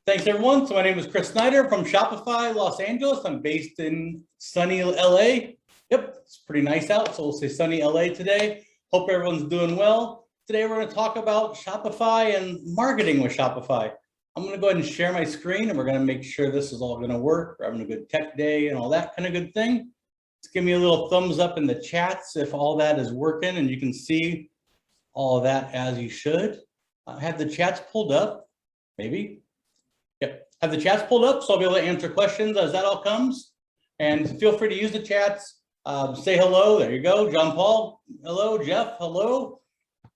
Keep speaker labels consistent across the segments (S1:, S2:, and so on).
S1: Thanks everyone. So my name is Chris Snyder from Shopify, Los Angeles. I'm based in sunny LA. Yep, it's pretty nice out, so we'll say sunny LA today. Hope everyone's doing well. Today we're going to talk about Shopify and marketing with Shopify. I'm going to go ahead and share my screen and we're going to make sure this is all going to work. We're having a good tech day and all that kind of good thing. Just give me a little thumbs up in the chats if all that is working and you can see all of that as you should. Have the chats pulled up, maybe. Yep, have the chats pulled up so I'll be able to answer questions as that all comes. And feel free to use the chats. Say hello, there you go. John Paul, hello. Jeff, hello.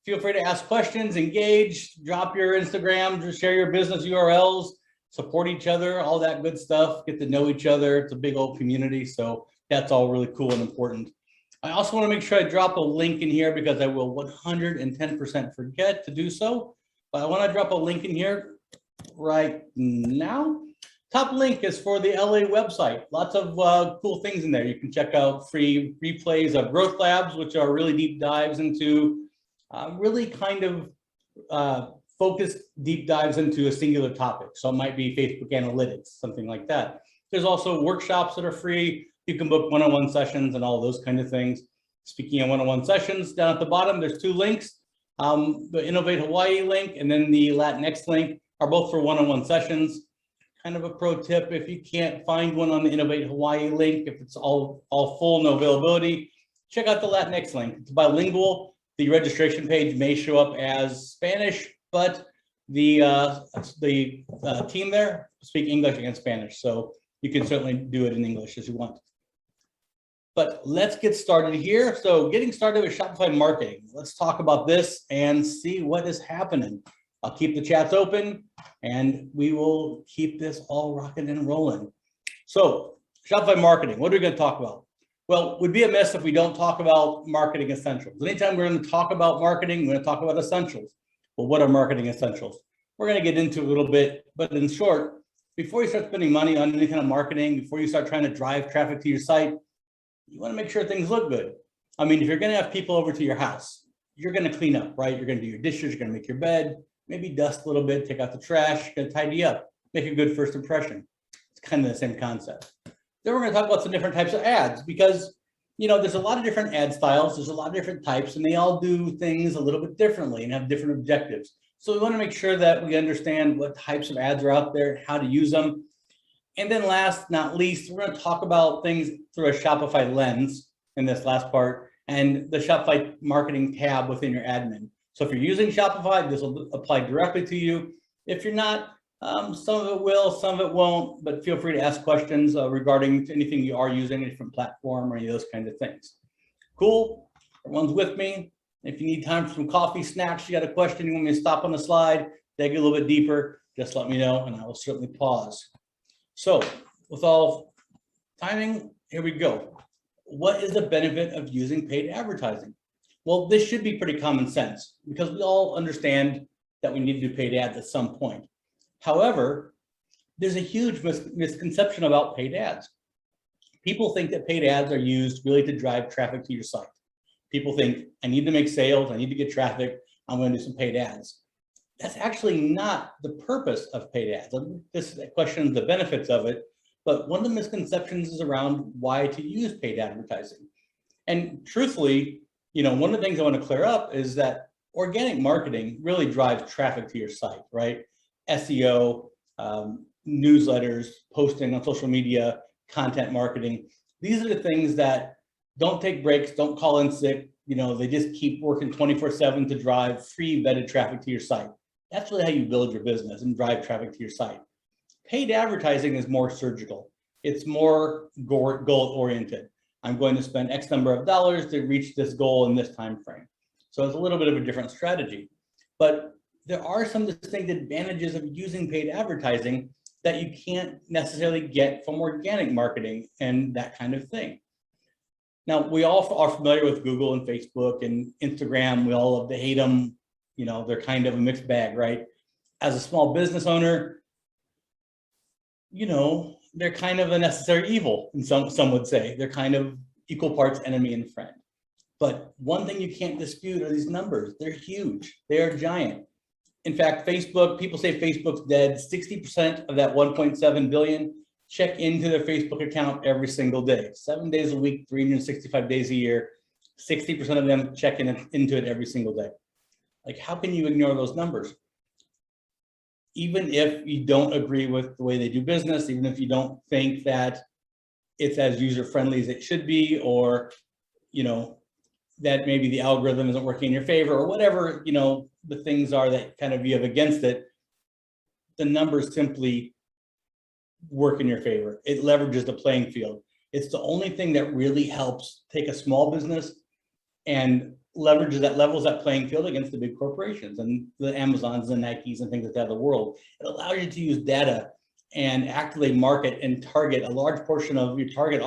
S1: Feel free to ask questions, engage, drop your Instagram, just share your business URLs, support each other, all that good stuff, get to know each other. It's a big old community, so that's all really cool and important. I also want to make sure I drop a link in here because I will 110% forget to do so. But I want to drop a link in here right now. Top link is for the LA website. Lots of cool things in there. You can check out free replays of growth labs, which are really deep dives into really kind of focused deep dives into a singular topic. So it might be Facebook analytics, something like that. There's also workshops that are free. You can book one-on-one sessions and all those kind of things. Speaking of one-on-one sessions, down at the bottom, there's two links. The Innovate Hawaii link and then the Latinx link are both for one-on-one sessions. Kind of a pro tip, if you can't find one on the Innovate Hawaii link, if it's all full, no availability, check out the Latinx link. It's bilingual. The registration page may show up as Spanish, but the team there speak English and Spanish, so you can certainly do it in English as you want. But let's get started here. So getting started with Shopify marketing. Let's talk about this and see what is happening. I'll keep the chats open and we will keep this all rocking and rolling. So Shopify marketing, what are we going to talk about? Well, it would be amiss if we don't talk about marketing essentials. Anytime we're going to talk about marketing, we're going to talk about essentials. Well, what are marketing essentials? We're going to get into a little bit, but in short, before you start spending money on any kind of marketing, before you start trying to drive traffic to your site, you want to make sure things look good. I mean, if you're going to have people over to your house, you're going to clean up, right? You're going to do your dishes, you're going to make your bed, maybe dust a little bit, take out the trash, going to tidy up, make a good first impression. It's kind of the same concept. Then we're going to talk about some different types of ads because, you know, there's a lot of different ad styles, there's a lot of different types, and they all do things a little bit differently and have different objectives. So we want to make sure that we understand what types of ads are out there, how to use them. And then last, not least, we're going to talk about things through a Shopify lens in this last part and the Shopify marketing tab within your admin. So if you're using Shopify, this will apply directly to you. If you're not, some of it will, some of it won't, but feel free to ask questions regarding anything you are using, a different platform or any of those kinds of things. Cool, everyone's with me. If you need time for some coffee, snacks, you got a question, you want me to stop on the slide, dig a little bit deeper, just let me know and I will certainly pause. So with all timing, here we go. What is the benefit of using paid advertising? Well, this should be pretty common sense because we all understand that we need to do paid ads at some point. However, there's a huge misconception about paid ads. People think that paid ads are used really to drive traffic to your site. People think, I need to make sales, I need to get traffic, I'm going to do some paid ads. That's actually not the purpose of paid ads. This questions the benefits of it, but one of the misconceptions is around why to use paid advertising. And truthfully, you know, one of the things I want to clear up is that organic marketing really drives traffic to your site, right? SEO, newsletters, posting on social media, content marketing. These are the things that don't take breaks, don't call in sick. You know, they just keep working 24/7 to drive free vetted traffic to your site. That's really how you build your business and drive traffic to your site. Paid advertising is more surgical. It's more goal-oriented. I'm going to spend X number of dollars to reach this goal in this time frame. So it's a little bit of a different strategy. But there are some distinct advantages of using paid advertising that you can't necessarily get from organic marketing and that kind of thing. Now, we all are familiar with Google and Facebook and Instagram. We all love to hate them. You know, they're kind of a mixed bag, right? As a small business owner, you know, they're kind of a necessary evil, and some would say. They're kind of equal parts enemy and friend. But one thing you can't dispute are these numbers. They're huge. They are giant. In fact, Facebook, people say Facebook's dead. 60% of that 1.7 billion check into their Facebook account every single day. 7 days a week, 365 days a year, 60% of them check into it every single day. Like, how can you ignore those numbers? Even if you don't agree with the way they do business, even if you don't think that it's as user-friendly as it should be, or, you know, that maybe the algorithm isn't working in your favor, or whatever, you know, the things are that kind of you have against it, the numbers simply work in your favor. It leverages the playing field. It's the only thing that really helps take a small business and leverages that, levels that playing field against the big corporations and the Amazons and Nikes and things like that of the world. It allows you to use data and actively market and target a large portion of your target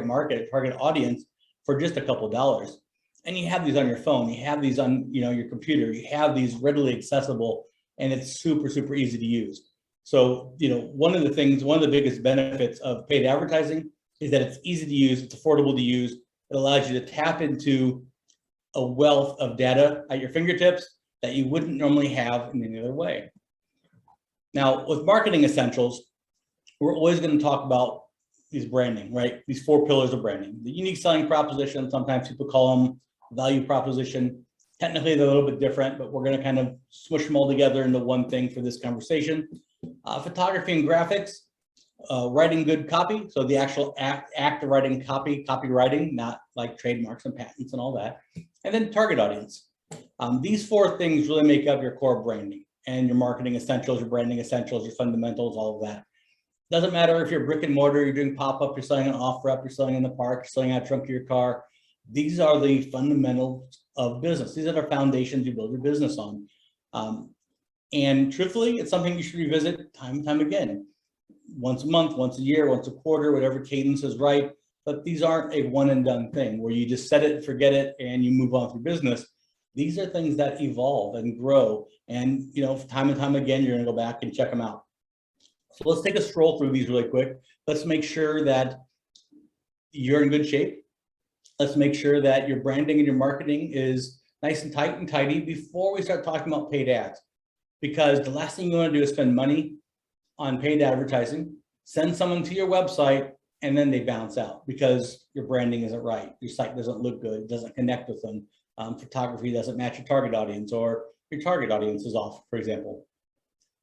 S1: market, target audience for just a couple of dollars. And you have these on your phone, you have these on, you know, your computer, you have these readily accessible, and it's super, super easy to use. So, you know, one of the biggest benefits of paid advertising is that it's easy to use, it's affordable to use. It allows you to tap into a wealth of data at your fingertips that you wouldn't normally have in any other way. Now, with marketing essentials, we're always going to talk about these branding, right? These 4 pillars of branding. The unique selling proposition, sometimes people call them value proposition. Technically, they're a little bit different, but we're going to kind of smush them all together into one thing for this conversation. Photography and graphics, writing good copy. So the actual act of writing copywriting, not like trademarks and patents and all that. And then target audience. These 4 things really make up your core branding and your marketing essentials, your branding essentials, your fundamentals, all of that. Doesn't matter if you're brick and mortar, you're doing pop-up, you're selling an off-rep, you're selling in the park, you're selling out trunk of your car. These are the fundamentals of business. These are the foundations you build your business on. And truthfully, it's something you should revisit time and time again. Once a month, once a year, once a quarter, whatever cadence is right. But these aren't a one and done thing where you just set it, forget it, and you move on through business. These are things that evolve and grow. And, you know, time and time again, you're going to go back and check them out. So let's take a stroll through these really quick. Let's make sure that you're in good shape. Let's make sure that your branding and your marketing is nice and tight and tidy before we start talking about paid ads. Because the last thing you want to do is spend money on paid advertising, send someone to your website, and then they bounce out because your branding isn't right. Your site doesn't look good, doesn't connect with them. Photography doesn't match your target audience, or your target audience is off, for example.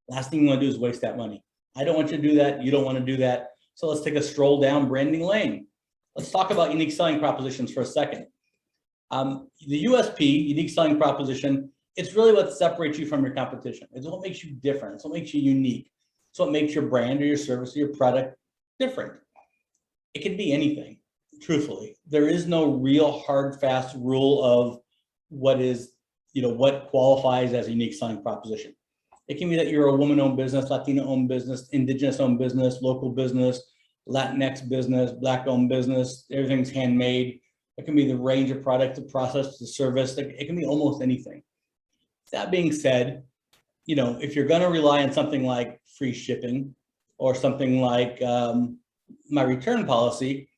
S1: Last thing you want to do is waste that money. I don't want you to do that. You don't want to do that. So let's take a stroll down branding lane. Let's talk about unique selling propositions for a second. The USP, unique selling proposition, it's really what separates you from your competition. It's what makes you different. It's what makes you unique. It's what makes your brand or your service or your product different. It can be anything, truthfully. There is no real hard, fast rule of what is, you know, what qualifies as a unique selling proposition. It can be that you're a woman-owned business, Latino-owned business, Indigenous-owned business, local business, Latinx business, Black-owned business, everything's handmade. It can be the range of products, the process, the service. It can be almost anything. That being said, you know, if you're going to rely on something like free shipping or something like my return policy,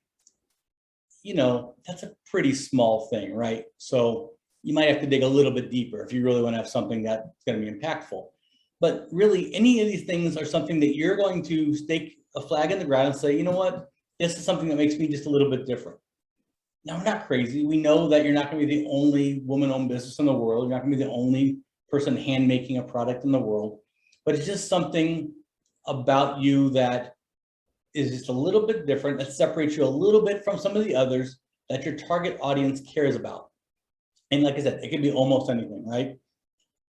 S1: you know, that's a pretty small thing, right? So you might have to dig a little bit deeper if you really want to have something that's going to be impactful. But really, any of these things are something that you're going to stake a flag in the ground and say, you know what, this is something that makes me just a little bit different. Now, we're not crazy. We know that you're not going to be the only woman-owned business in the world. You're not going to be the only person hand making a product in the world. But it's just something about you that is just a little bit different, that separates you a little bit from some of the others that your target audience cares about. And like I said, it can be almost anything, right?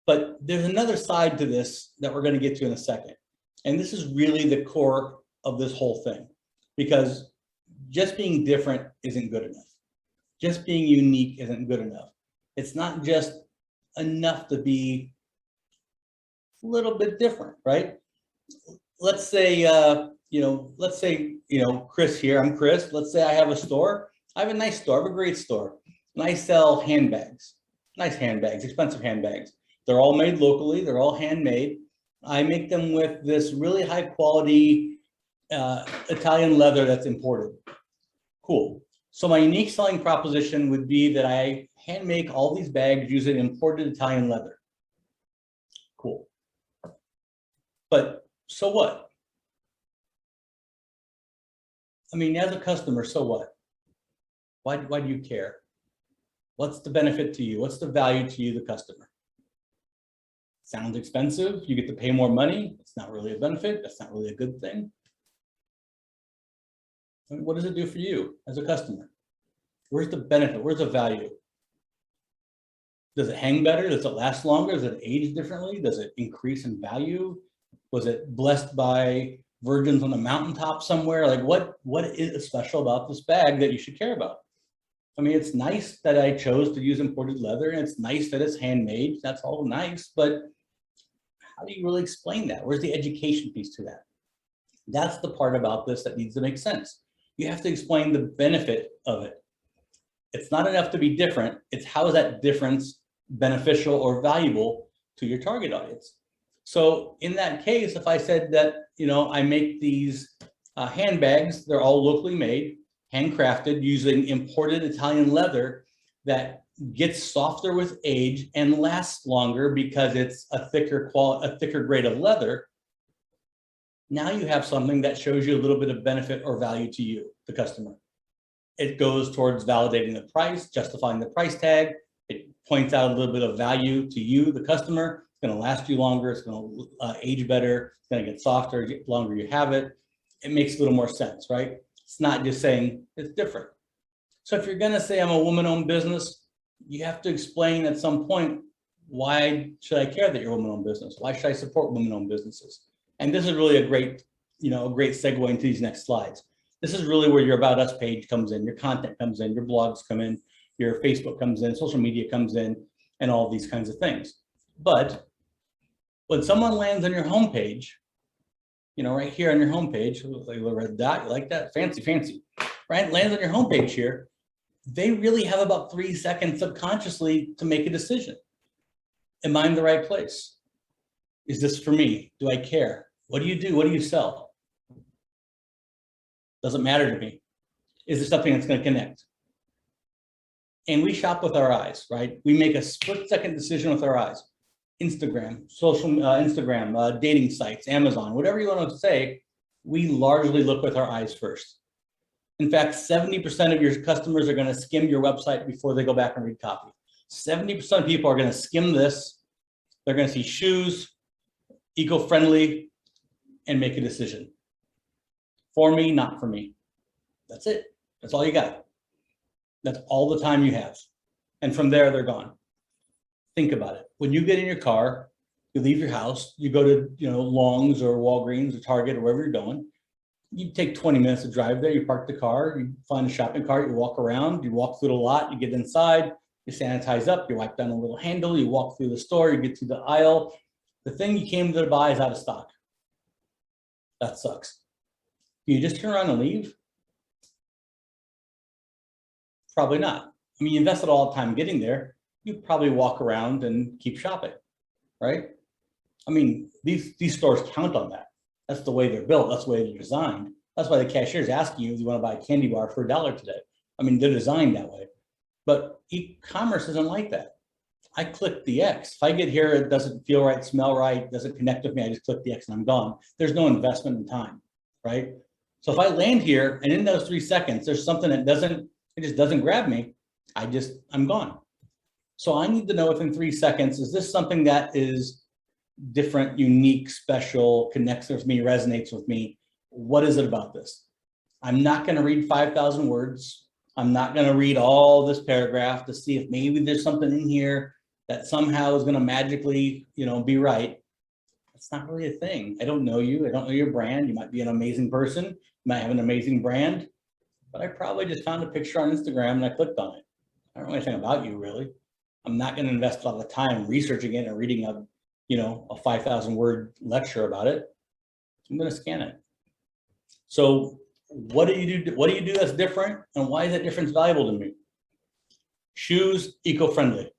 S1: But there's another side to this that we're going to get to in a second. And this is really the core of this whole thing, because just being different isn't good enough. Just being unique isn't good enough. It's not just enough to be a little bit different, right? Let's say, Chris here, I'm Chris. Let's say I have a store. I have a nice store, I have a great store. And I sell handbags, nice handbags, expensive handbags. They're all made locally, they're all handmade. I make them with this really high quality Italian leather that's imported. Cool. So my unique selling proposition would be that I hand make all these bags using imported Italian leather. Cool. But so what? I mean, as a customer, so what? Why do you care? What's the benefit to you? What's the value to you, the customer? Sounds expensive. You get to pay more money. It's not really a benefit. That's not really a good thing. I mean, what does it do for you as a customer? Where's the benefit? Where's the value? Does it hang better? Does it last longer? Does it age differently? Does it increase in value? Was it blessed by virgins on a mountaintop somewhere? Like what is special about this bag that you should care about? I mean, it's nice that I chose to use imported leather, and it's nice that it's handmade. That's all nice, but how do you really explain that? Where's the education piece to that? That's the part about this that needs to make sense. You have to explain the benefit of it. It's not enough to be different. It's how is that difference beneficial or valuable to your target audience? So in that case, if I said that, I make these handbags, they're all locally made, handcrafted using imported Italian leather that gets softer with age and lasts longer because it's a thicker grade of leather. Now you have something that shows you a little bit of benefit or value to you, the customer. It goes towards validating the price, justifying the price tag. It points out a little bit of value to you, the customer. It's going to last you longer. It's going to age better. It's going to get softer the longer you have it. It makes a little more sense, right? It's not just saying it's different. So if you're going to say I'm a woman-owned business, you have to explain at some point, why should I care that you're a woman-owned business? Why should I support women-owned businesses? And this is really a great segue into these next slides. This is really where your About Us page comes in, your content comes in, your blogs come in, your Facebook comes in, social media comes in, and all these kinds of things. But when someone lands on your homepage, right here on your homepage, like a red dot, you like that? Fancy, right? Lands on your homepage here. They really have about 3 seconds subconsciously to make a decision. Am I in the right place? Is this for me? Do I care? What do you do? What do you sell? Doesn't matter to me. Is there something that's going to connect? And we shop with our eyes, right? We make a split-second decision with our eyes. Instagram, dating sites, Amazon, whatever you want to say, we largely look with our eyes first. In fact, 70% of your customers are going to skim your website before they go back and read copy. 70% of people are going to skim this. They're going to see shoes, eco-friendly, and make a decision. For me, not for me. That's it. That's all you got. That's all the time you have. And from there, they're gone. Think about it. When you get in your car, you leave your house, you go to Long's or Walgreens or Target or wherever you're going. You take 20 minutes to drive there. You park the car, you find a shopping cart, you walk around, you walk through the lot, you get inside, you sanitize up, you wipe down a little handle, you walk through the store, you get to the aisle. The thing you came to buy is out of stock. That sucks. Do you just turn around and leave? Probably not. I mean, you invested all the time getting there. You probably walk around and keep shopping, right? I mean, these stores count on that. That's the way they're built. That's the way they're designed. That's why the cashier's asking you if you want to buy a candy bar for $1 today. I mean, they're designed that way. But e-commerce isn't like that. I click the X. If I get here, it doesn't feel right, smell right, doesn't connect with me, I just click the X and I'm gone. There's no investment in time, right? So if I land here and in those 3 seconds, there's something that just doesn't grab me, I'm gone. So I need to know within 3 seconds, is this something that is different, unique, special, connects with me, resonates with me? What is it about this? I'm not going to read 5,000 words. I'm not going to read all this paragraph to see if maybe there's something in here that somehow is going to magically, be right. It's not really a thing. I don't know you. I don't know your brand. You might be an amazing person. You might have an amazing brand, but I probably just found a picture on Instagram and I clicked on it. I don't know anything about you, really. I'm not going to invest a lot of time researching it and reading a 5,000 word lecture about it. I'm going to scan it. So what do you do? What do you do that's different, and why is that difference valuable to me? Shoes, eco-friendly.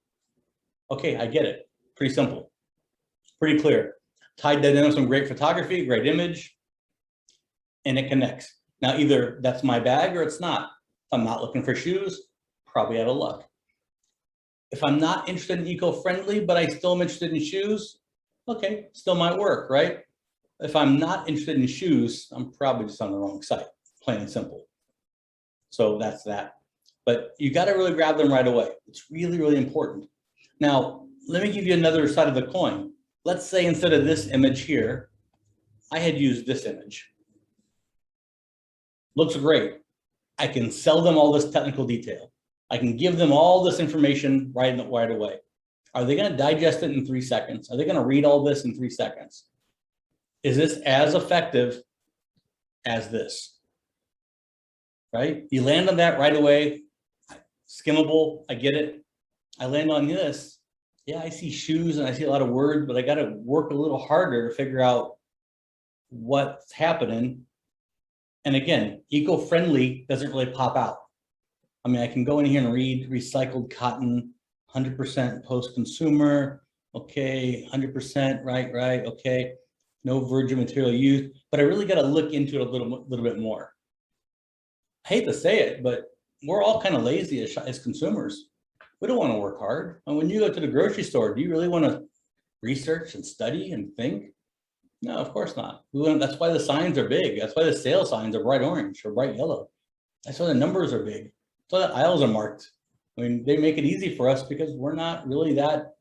S1: Okay, I get it. Pretty simple, pretty clear. Tied that in with some great photography, great image, and it connects. Now, either that's my bag or it's not. If I'm not looking for shoes, probably out of luck. If I'm not interested in eco-friendly, but I still am interested in shoes, okay, still might work, right? If I'm not interested in shoes, I'm probably just on the wrong site, plain and simple. So that's that. But you got to really grab them right away. It's really, really important. Now, let me give you another side of the coin. Let's say instead of this image here, I had used this image. Looks great. I can sell them all this technical detail. I can give them all this information right away. Are they going to digest it in 3 seconds? Are they going to read all this in 3 seconds? Is this as effective as this? Right? You land on that right away. Skimmable, I get it. I land on this. Yeah, I see shoes and I see a lot of words, but I got to work a little harder to figure out what's happening. And again, eco-friendly doesn't really pop out. I mean, I can go in here and read recycled cotton, 100% post-consumer. Okay, 100%, right, okay. No virgin material used, but I really got to look into it a little bit more. I hate to say it, but we're all kind of lazy as consumers. We don't want to work hard. And when you go to the grocery store, do you really want to research and study and think? No, of course not. That's why the signs are big. That's why the sale signs are bright orange or bright yellow. That's why the numbers are big. That's why the aisles are marked. I mean, they make it easy for us because we're not really that,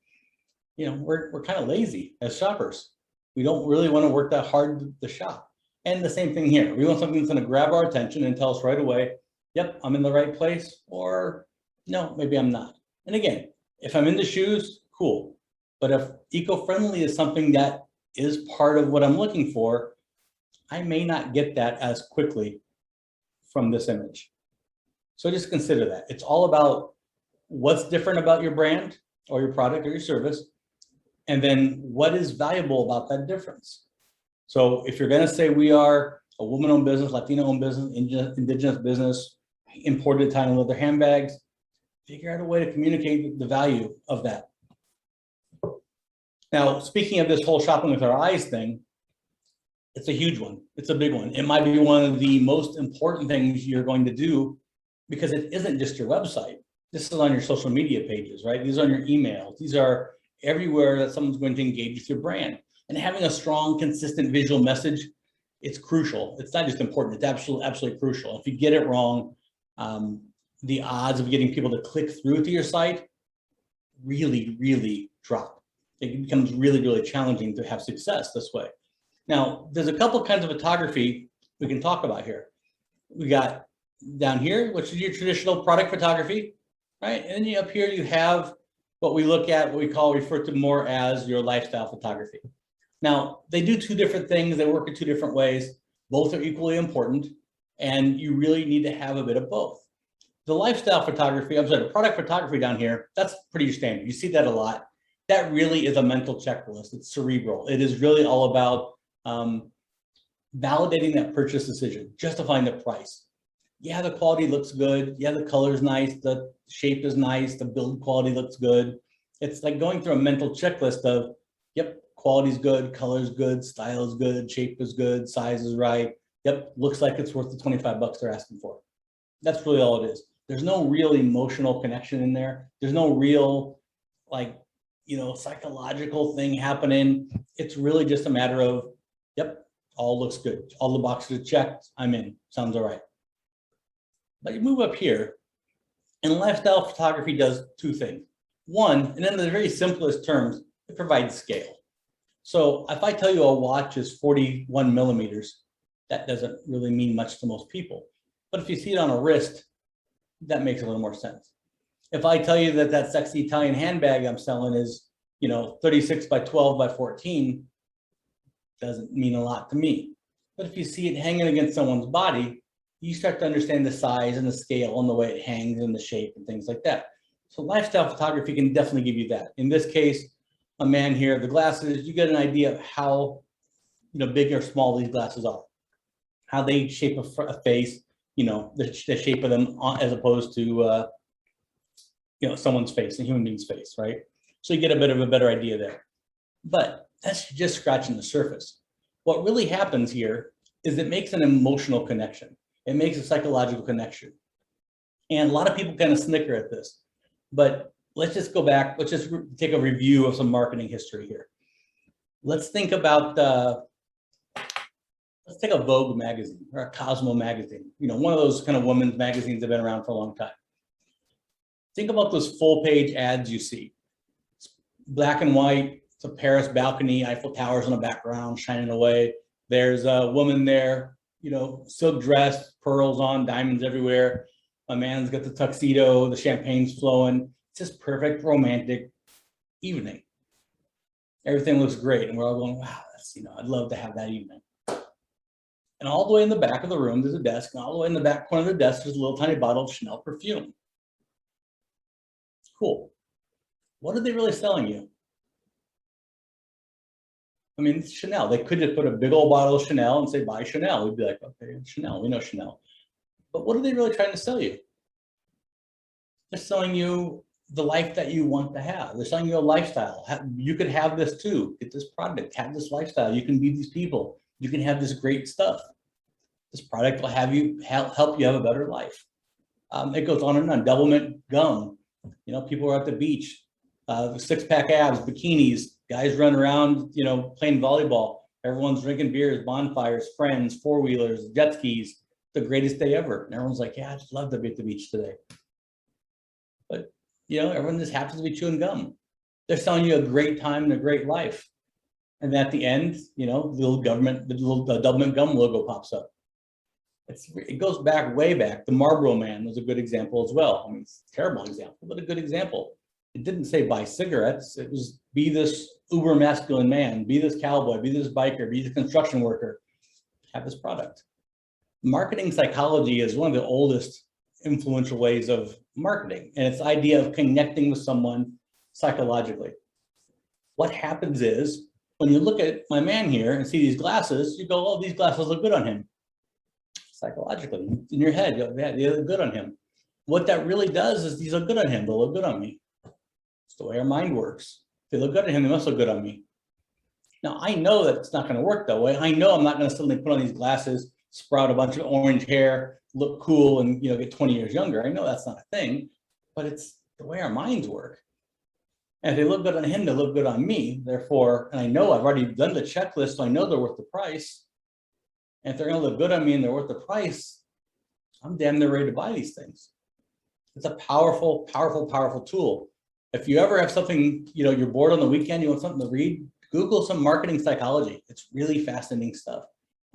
S1: we're kind of lazy as shoppers. We don't really want to work that hard to shop. And the same thing here. We want something that's going to grab our attention and tell us right away, yep, I'm in the right place, or no, maybe I'm not. And again, if I'm into shoes, cool. But if eco-friendly is something that is part of what I'm looking for, I may not get that as quickly from this image. So just consider that. It's all about what's different about your brand or your product or your service, and then what is valuable about that difference. So if you're going to say we are a woman-owned business, Latino-owned business, indigenous business, imported Italian leather handbags, figure out a way to communicate the value of that. Now, speaking of this whole shopping with our eyes thing, it's a huge one. It's a big one. It might be one of the most important things you're going to do because it isn't just your website. This is on your social media pages, right? These are on your emails. These are everywhere that someone's going to engage with your brand. And having a strong, consistent visual message, it's crucial. It's not just important, it's absolutely crucial. If you get it wrong, the odds of getting people to click through to your site really, really drop. It becomes really, really challenging to have success this way. Now, there's a couple kinds of photography we can talk about here. We got down here, which is your traditional product photography, right? And then up here, you have what we refer to more as your lifestyle photography. Now, they do two different things. They work in two different ways. Both are equally important, and you really need to have a bit of both. The lifestyle photography, the product photography down here, that's pretty standard. You see that a lot. That really is a mental checklist. It's cerebral. It is really all about validating that purchase decision, justifying the price. Yeah, the quality looks good. Yeah, the color is nice. The shape is nice. The build quality looks good. It's like going through a mental checklist of, yep, quality's good, color's good, style is good, shape is good, size is right. Yep, looks like it's worth the 25 bucks they're asking for. That's really all it is. There's no real emotional connection in there. There's no real, psychological thing happening. It's really just a matter of, yep, all looks good. All the boxes are checked. I'm in. Sounds all right. But you move up here, and lifestyle photography does two things. One, and in the very simplest terms, it provides scale. So if I tell you a watch is 41 millimeters, that doesn't really mean much to most people. But if you see it on a wrist, that makes a little more sense. If I tell you that that sexy Italian handbag I'm selling is, 36 by 12 by 14, doesn't mean a lot to me. But if you see it hanging against someone's body, you start to understand the size and the scale and the way it hangs and the shape and things like that. So lifestyle photography can definitely give you that. In this case, a man here, the glasses, you get an idea of how big or small these glasses are, how they shape a face, the shape of them as opposed to someone's face, a human being's face, right? So you get a bit of a better idea there. But that's just scratching the surface. What really happens here is it makes an emotional connection. It makes a psychological connection. And a lot of people kind of snicker at this, but let's just go back. Let's just take a review of some marketing history here. Let's think about Let's take a Vogue magazine or a Cosmo magazine, one of those kind of women's magazines that have been around for a long time. Think about those full page ads you see. It's black and white, it's a Paris balcony, Eiffel Towers in the background shining away. There's a woman there, silk dress, pearls on, diamonds everywhere. A man's got the tuxedo, the champagne's flowing. It's just perfect romantic evening. Everything looks great. And we're all going, wow, I'd love to have that evening. And all the way in the back of the room, there's a desk. And all the way in the back corner of the desk, there's a little tiny bottle of Chanel perfume. Cool. What are they really selling you? I mean, it's Chanel. They could just put a big old bottle of Chanel and say, buy Chanel. We'd be like, okay, Chanel, we know Chanel. But what are they really trying to sell you? They're selling you the life that you want to have. They're selling you a lifestyle. You could have this too. Get this product, have this lifestyle. You can be these people. You can have this great stuff. This product will help you have a better life. It goes on and on. Doublemint gum. People are at the beach, six-pack abs, bikinis, guys run around, playing volleyball. Everyone's drinking beers, bonfires, friends, four-wheelers, jet skis. The greatest day ever. And everyone's like, yeah, I'd just love to be at the beach today. But, everyone just happens to be chewing gum. They're selling you a great time and a great life. And at the end, the little Doublemint gum logo pops up. It goes back, way back. The Marlboro Man was a good example as well. I mean, it's a terrible example, but a good example. It didn't say buy cigarettes. It was be this uber masculine man, be this cowboy, be this biker, be this construction worker, have this product. Marketing psychology is one of the oldest influential ways of marketing. And it's the idea of connecting with someone psychologically. What happens is when you look at my man here and see these glasses, you go, oh, these glasses look good on him. Psychologically, in your head, yeah, they look good on him. What that really does is these look good on him, they'll look good on me. It's the way our mind works. If they look good on him, they must look good on me. Now, I know that it's not going to work that way. I know I'm not going to suddenly put on these glasses, sprout a bunch of orange hair, look cool, and get 20 years younger. I know that's not a thing, but it's the way our minds work. And if they look good on him, they look good on me. Therefore, and I know I've already done the checklist, so I know they're worth the price. And if they're going to look good on me and they're worth the price, I'm damn near ready to buy these things. It's a powerful, powerful, powerful tool. If you ever have something, you're bored on the weekend, you want something to read, Google some marketing psychology. It's really fascinating stuff.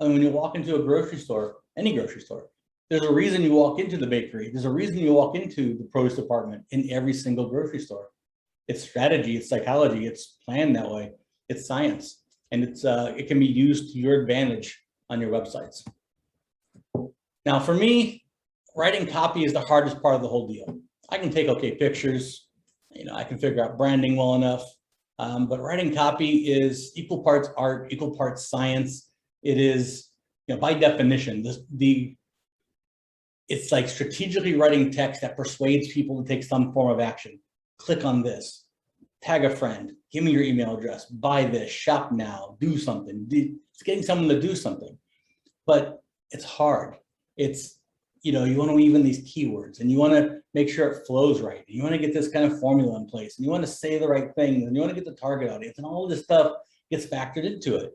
S1: I mean, when you walk into a grocery store, any grocery store, there's a reason you walk into the bakery. There's a reason you walk into the produce department in every single grocery store. It's strategy, it's psychology, it's planned that way. It's science, and it can be used to your advantage on your websites. Now, for me, writing copy is the hardest part of the whole deal. I can take okay pictures, I can figure out branding well enough, but writing copy is equal parts art, equal parts science. It is, by definition, it's like strategically writing text that persuades people to take some form of action. Click on this, tag a friend, give me your email address, buy this, shop now, do something. It's getting someone to do something, but it's hard. It's, you want to weave in these keywords and you want to make sure it flows right. And you want to get this kind of formula in place and you want to say the right things and you want to get the target audience and all of this stuff gets factored into it.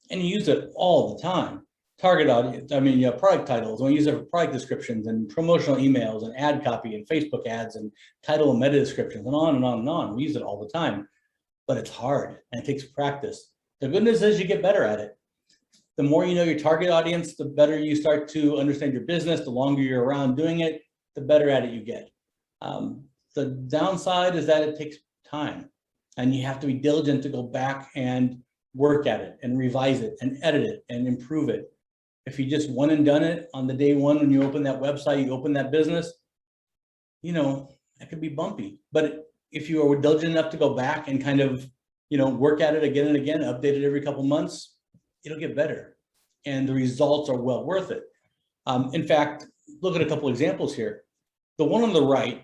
S1: And you use it all the time. Target audience, product titles, we use it for product descriptions and promotional emails and ad copy and Facebook ads and title and meta descriptions and on and on and on. We use it all the time, but it's hard and it takes practice. The good news is you get better at it. The more you know your target audience, the better you start to understand your business. The longer you're around doing it, the better at it you get. The downside is that it takes time and you have to be diligent to go back and work at it and revise it and edit it and improve it. If you just one and done it on the day one when you open that website, you open that business, that could be bumpy. But if you are diligent enough to go back and kind of, work at it again and again, update it every couple months, it'll get better. And the results are well worth it. In fact, look at a couple examples here. The one on the right,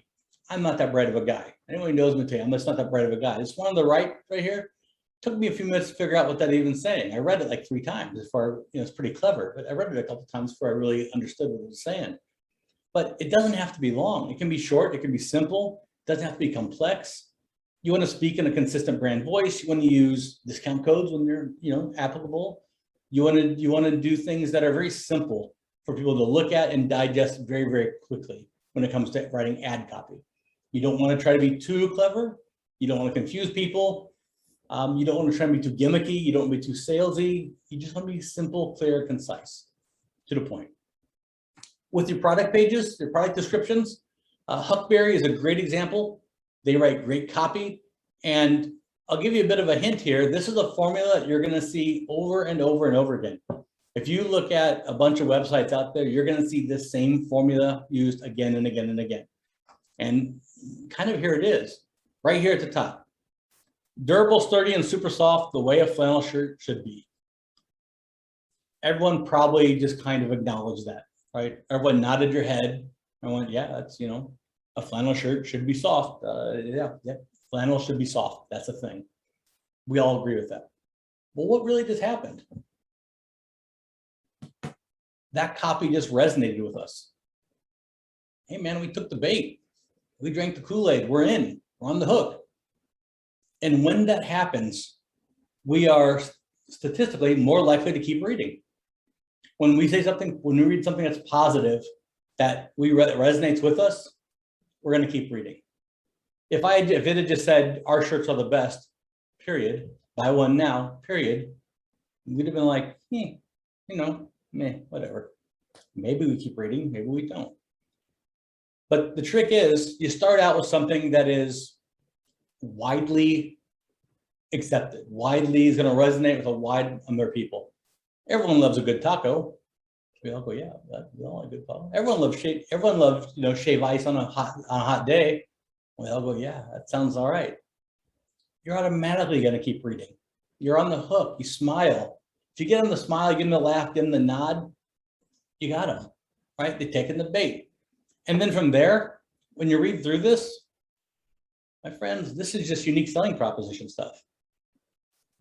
S1: I'm not that bright of a guy. Anyone who knows me, I'm just not that bright of a guy. This one on the right here, took me a few minutes to figure out what that even saying. I read it like 3 times before, it's pretty clever, but I read it a couple times before I really understood what it was saying. But it doesn't have to be long. It can be short, it can be simple, it doesn't have to be complex. You want to speak in a consistent brand voice, you want to use discount codes when they're, applicable. You want to do things that are very simple for people to look at and digest very, very quickly when it comes to writing ad copy. You don't want to try to be too clever. You don't want to confuse people. You don't want to try to be too gimmicky. You don't want to be too salesy. You just want to be simple, clear, concise, to the point. With your product pages, your product descriptions, Huckberry is a great example. They write great copy. And I'll give you a bit of a hint here. This is a formula that you're going to see over and over and over again. If you look at a bunch of websites out there, you're going to see this same formula used again and again and again. And kind of here it is, right here at the top. Durable, sturdy, and super soft, the way a flannel shirt should be. Everyone probably just kind of acknowledged that, right? Everyone nodded your head and went, yeah, that's, you know, a flannel shirt should be soft. Yeah, flannel should be soft. That's a thing. We all agree with that. Well, what really just happened? That copy just resonated with us. Hey man, we took the bait. We drank the Kool-Aid. We're in. We're on the hook. And when that happens, we are statistically more likely to keep reading. When we say something, when we read something that's positive, that resonates with us, we're going to keep reading. If it had just said our shirts are the best, period, buy one now, period, we'd have been like, you know, meh, whatever. Maybe we keep reading, maybe we don't. But the trick is you start out with something that is widely accepted, widely is going to resonate with a wide number of people. Everyone loves a good taco. We all go, yeah, we all like good taco. Everyone loves, you know, shave ice on a hot day. We all go, yeah, that sounds all right. You're automatically going to keep reading. You're on the hook. You smile. If you get them the smile, you give them the laugh, give them the nod, you got them, right? They're taking the bait. And then from there, when you read through this, my friends, this is just unique selling proposition stuff.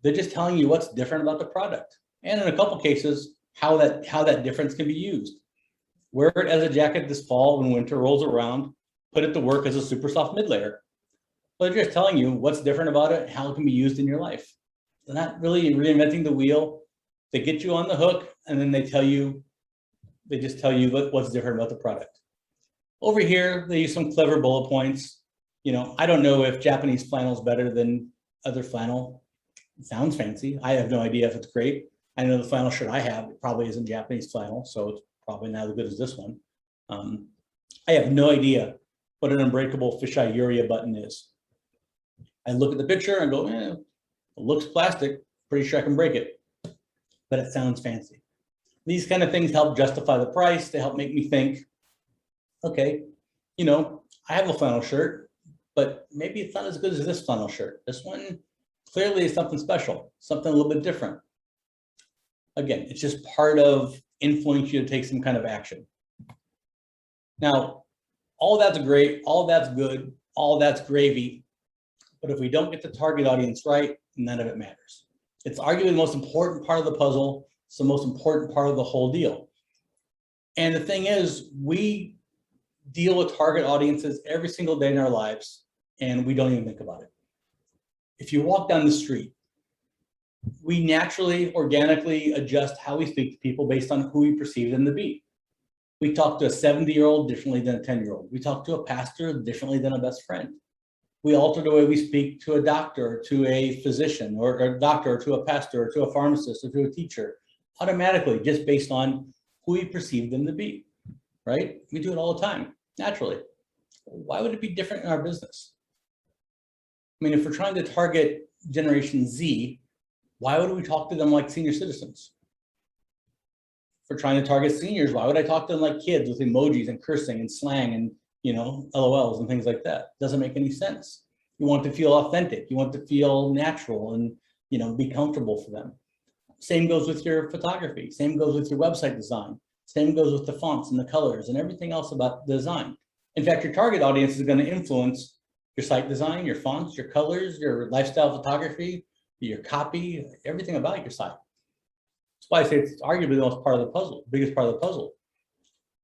S1: They're just telling you what's different about the product. And in a couple cases, how that difference can be used. Wear it as a jacket this fall when winter rolls around, put it to work as a super soft mid layer. So they're just telling you what's different about it, how it can be used in your life. They're not really reinventing the wheel. They get you on the hook, and then they just tell you what's different about the product. Over here, they use some clever bullet points. You know, I don't know if Japanese flannel is better than other flannel. It sounds fancy. I have no idea if it's great. I know the flannel shirt I have probably isn't Japanese flannel, so it's probably not as good as this one. I have no idea what an unbreakable fisheye urea button is. I look at the picture and go, it looks plastic. Pretty sure I can break it, but it sounds fancy. These kind of things help justify the price. They help make me think, okay, you know, I have a flannel shirt, but maybe it's not as good as this flannel shirt. This one clearly is something special, something a little bit different. Again, it's just part of influencing you to take some kind of action. Now, all that's great, all that's good, all that's gravy, but if we don't get the target audience right, none of it matters. It's arguably the most important part of the puzzle. It's the most important part of the whole deal. And the thing is, we deal with target audiences every single day in our lives, and we don't even think about it. If you walk down the street, we naturally, organically adjust how we speak to people based on who we perceive them to be. We talk to a 70-year-old differently than a 10-year-old. We talk to a pastor differently than a best friend. We alter the way we speak to a doctor, or to a physician, or a doctor, or to a pastor, or to a pharmacist, or to a teacher, automatically, just based on who we perceive them to be, right? We do it all the time, naturally. Why would it be different in our business? I mean, if we're trying to target Generation Z, why would we talk to them like senior citizens? If we're trying to target seniors, why would I talk to them like kids with emojis and cursing and slang and, you know, LOLs and things like that? Doesn't make any sense. You want to feel authentic. You want to feel natural and, you know, be comfortable for them. Same goes with your photography. Same goes with your website design. Same goes with the fonts and the colors and everything else about the design. In fact, your target audience is going to influence your site design, your fonts, your colors, your lifestyle photography, your copy, everything about your site. That's why I say it's arguably the most part of the puzzle, biggest part of the puzzle.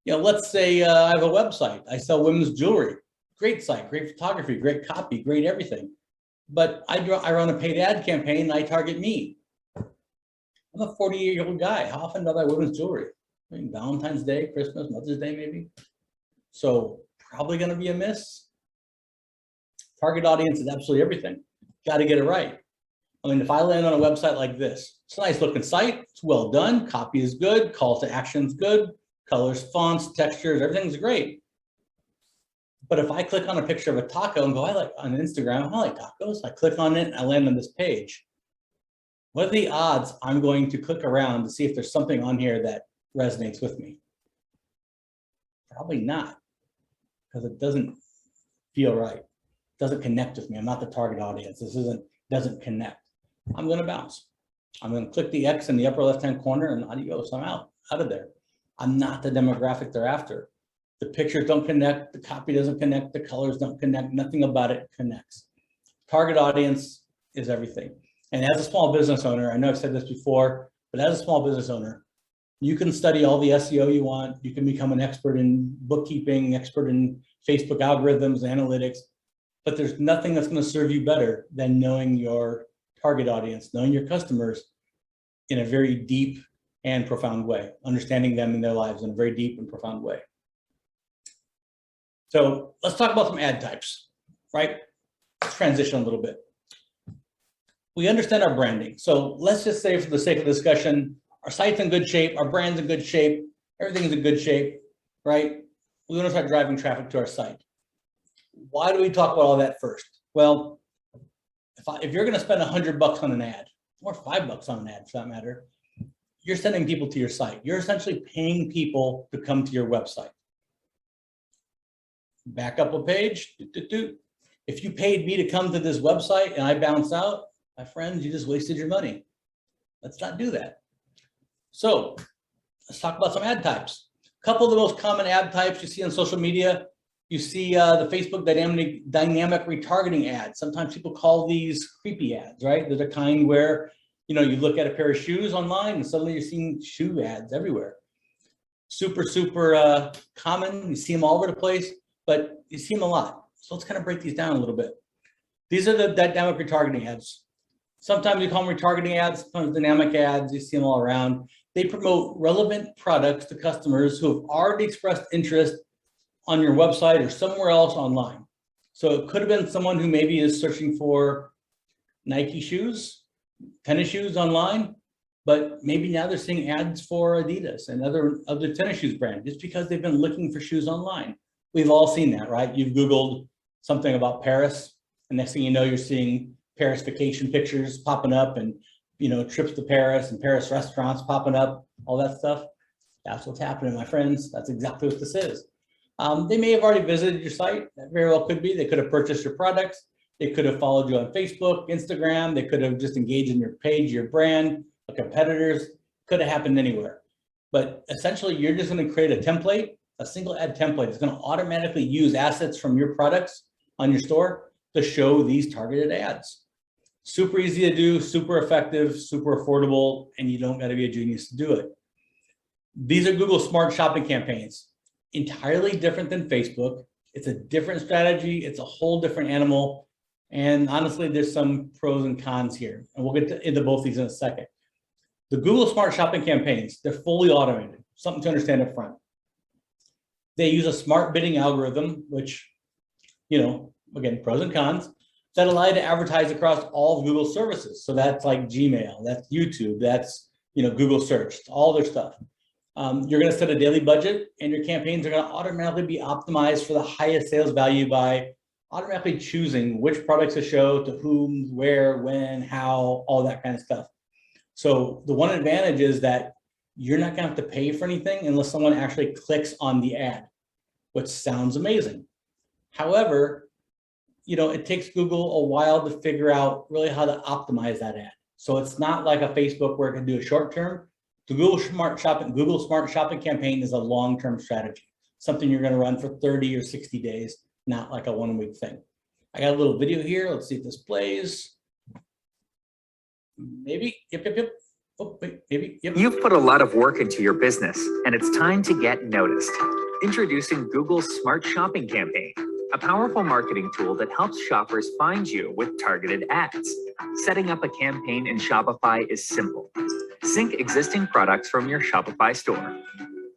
S1: You know, let's say I have a website. I sell women's jewelry. Great site, great photography, great copy, great everything. But I run a paid ad campaign and I target me. I'm I'm a 40-year-old guy. How often do I buy women's jewelry? I mean, Valentine's Day, Christmas, Mother's Day, maybe. So probably going to be a miss. Target audience is absolutely everything. Got to get it right. I mean, if I land on a website like this, it's a nice looking site. It's well done. Copy is good. Call to action is good. Colors, fonts, textures, everything's great. But if I click on a picture of a taco and go, I like on Instagram, I like tacos. I click on it and I land on this page. What are the odds I'm going to click around to see if there's something on here that resonates with me? Probably not, because it doesn't feel right. It doesn't connect with me. I'm not the target audience. This doesn't connect. I'm going to bounce. I'm going to click the X in the upper left-hand corner and adios, I'm out of there. I'm not the demographic they're after. The pictures don't connect, the copy doesn't connect, the colors don't connect, nothing about it connects. Target audience is everything. And as a small business owner, I know I've said this before, but as a small business owner, you can study all the SEO you want. You can become an expert in bookkeeping, expert in Facebook algorithms, analytics, but there's nothing that's going to serve you better than knowing your target audience, knowing your customers in a very deep and profound way, understanding them in their lives in a very deep and profound way. So let's talk about some ad types, right? Let's transition a little bit. We understand our branding. So let's just say, for the sake of discussion, our site's in good shape, our brand's in good shape, everything's in good shape, right? We want to start driving traffic to our site. Why do we talk about all that first? Well, if you're going to spend $100 on an ad, or $5 on an ad for that matter, you're sending people to your site. You're essentially paying people to come to your website. Back up a page. If you paid me to come to this website and I bounce out, my friends, you just wasted your money. Let's not do that. So let's talk about some ad types. A couple of the most common ad types you see on social media. You see the Facebook dynamic retargeting ads. Sometimes people call these creepy ads, right? They're the kind where, you know, you look at a pair of shoes online and suddenly you're seeing shoe ads everywhere. Super common. You see them all over the place, but you see them a lot. So let's kind of break these down a little bit. These are the dynamic retargeting ads. Sometimes you call them retargeting ads, sometimes dynamic ads. You see them all around. They promote relevant products to customers who have already expressed interest on your website or somewhere else online. So it could have been someone who maybe is searching for Nike shoes, tennis shoes online, but maybe now they're seeing ads for Adidas and other tennis shoes brand just because they've been looking for shoes online. We've all seen that, right? You've Googled something about Paris, and next thing you know, you're seeing Paris vacation pictures popping up and, you know, trips to Paris and Paris restaurants popping up, all that stuff. That's what's happening, my friends. That's exactly what this is. They may have already visited your site. That very well could be. They could have purchased your products. They could have followed you on Facebook, Instagram. They could have just engaged in your page, your brand, the competitors. Could have happened anywhere. But essentially, you're just going to create a template, a single ad template. It's going to automatically use assets from your products on your store to show these targeted ads. Super easy to do, super effective, super affordable, and you don't got to be a genius to do it. These are Google Smart Shopping campaigns. Entirely different than Facebook. It's a different strategy. It's a whole different animal. And honestly, there's some pros and cons here. And we'll get into both these in a second. The Google Smart Shopping campaigns, they're fully automated. Something to understand up front. They use a smart bidding algorithm, which, you know, again, pros and cons, that allow you to advertise across all of Google's services. So that's like Gmail, that's YouTube, that's, you know, Google search, all their stuff. You're going to set a daily budget, and your campaigns are going to automatically be optimized for the highest sales value by automatically choosing which products to show to whom, where, when, how, all that kind of stuff. So the one advantage is that you're not going to have to pay for anything unless someone actually clicks on the ad, which sounds amazing. However, you know, it takes Google a while to figure out really how to optimize that ad. So it's not like a Facebook where it can do a short term. The Google Smart Shopping campaign is a long-term strategy, something you're going to run for 30 or 60 days, not like a one-week thing. I got a little video here. Let's see if this plays. Maybe. Yep. Oh, wait, maybe. Yep.
S2: You've put a lot of work into your business, and it's time to get noticed. Introducing Google's Smart Shopping campaign, a powerful marketing tool that helps shoppers find you with targeted ads. Setting up a campaign in Shopify is simple. Sync existing products from your Shopify store.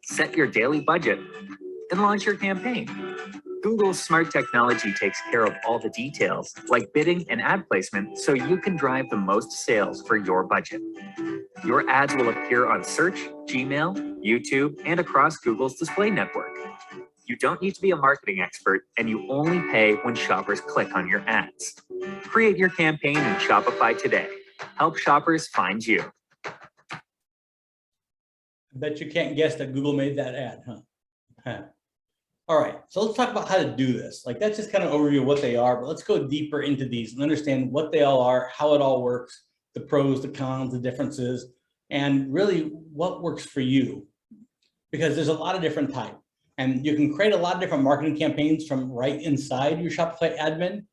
S2: Set your daily budget and launch your campaign. Google's smart technology takes care of all the details, like bidding and ad placement, so you can drive the most sales for your budget. Your ads will appear on search, Gmail, YouTube, and across Google's display network. You don't need to be a marketing expert, and you only pay when shoppers click on your ads. Create your campaign in Shopify today. Help shoppers find you.
S1: I bet you can't guess that Google made that ad, huh? All right, so let's talk about how to do this. Like, that's just kind of overview of what they are, but let's go deeper into these and understand what they all are, how it all works, the pros, the cons, the differences, and really what works for you. Because there's a lot of different types. And you can create a lot of different marketing campaigns from right inside your Shopify admin.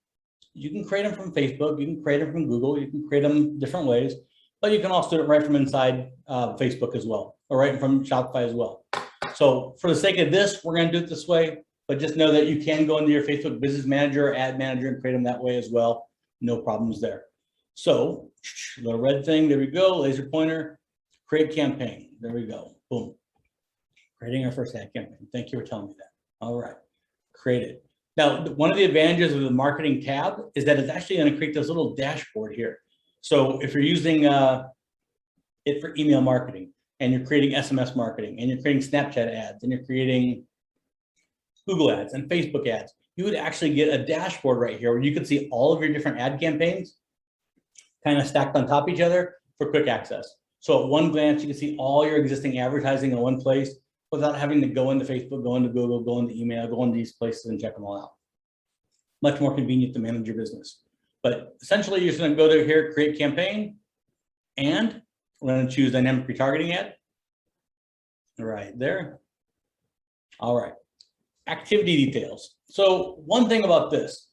S1: You can create them from Facebook, you can create them from Google, you can create them different ways, but you can also do it right from inside Facebook as well, or right from Shopify as well. So for the sake of this, we're gonna do it this way, but just know that you can go into your Facebook Business Manager or Ad Manager and create them that way as well. No problems there. So, little red thing, there we go, laser pointer, create campaign, there we go, boom. Creating our first ad campaign. Thank you for telling me that. All right, create it. Now, one of the advantages of the marketing tab is that it's actually going to create this little dashboard here. So if you're using it for email marketing, and you're creating SMS marketing, and you're creating Snapchat ads, and you're creating Google ads and Facebook ads, you would actually get a dashboard right here where you could see all of your different ad campaigns kind of stacked on top of each other for quick access. So at one glance, you can see all your existing advertising in one place without having to go into Facebook, go into Google, go into email, go into these places and check them all out. Much more convenient to manage your business. But essentially, you're just going to go to here, create campaign, and we're going to choose dynamic retargeting ad. Right there. All right. Activity details. So one thing about this,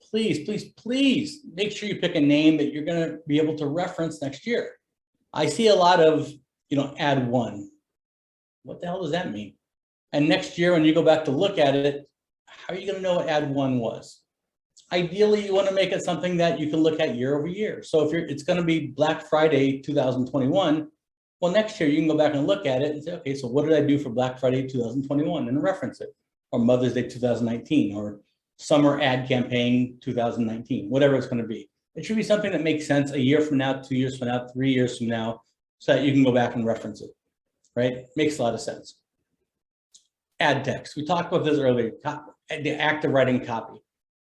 S1: please, please, please make sure you pick a name that you're going to be able to reference next year. I see a lot of, ad one. What the hell does that mean? And next year, when you go back to look at it, how are you going to know what ad one was? Ideally, you want to make it something that you can look at year over year. So if it's going to be Black Friday 2021, well, next year you can go back and look at it and say, okay, so what did I do for Black Friday 2021 and reference it, or Mother's Day 2019, or summer ad campaign 2019, whatever it's going to be. It should be something that makes sense a year from now, 2 years from now, 3 years from now, so that you can go back and reference it, right? Makes a lot of sense. Ad text, we talked about this earlier, the act of writing copy.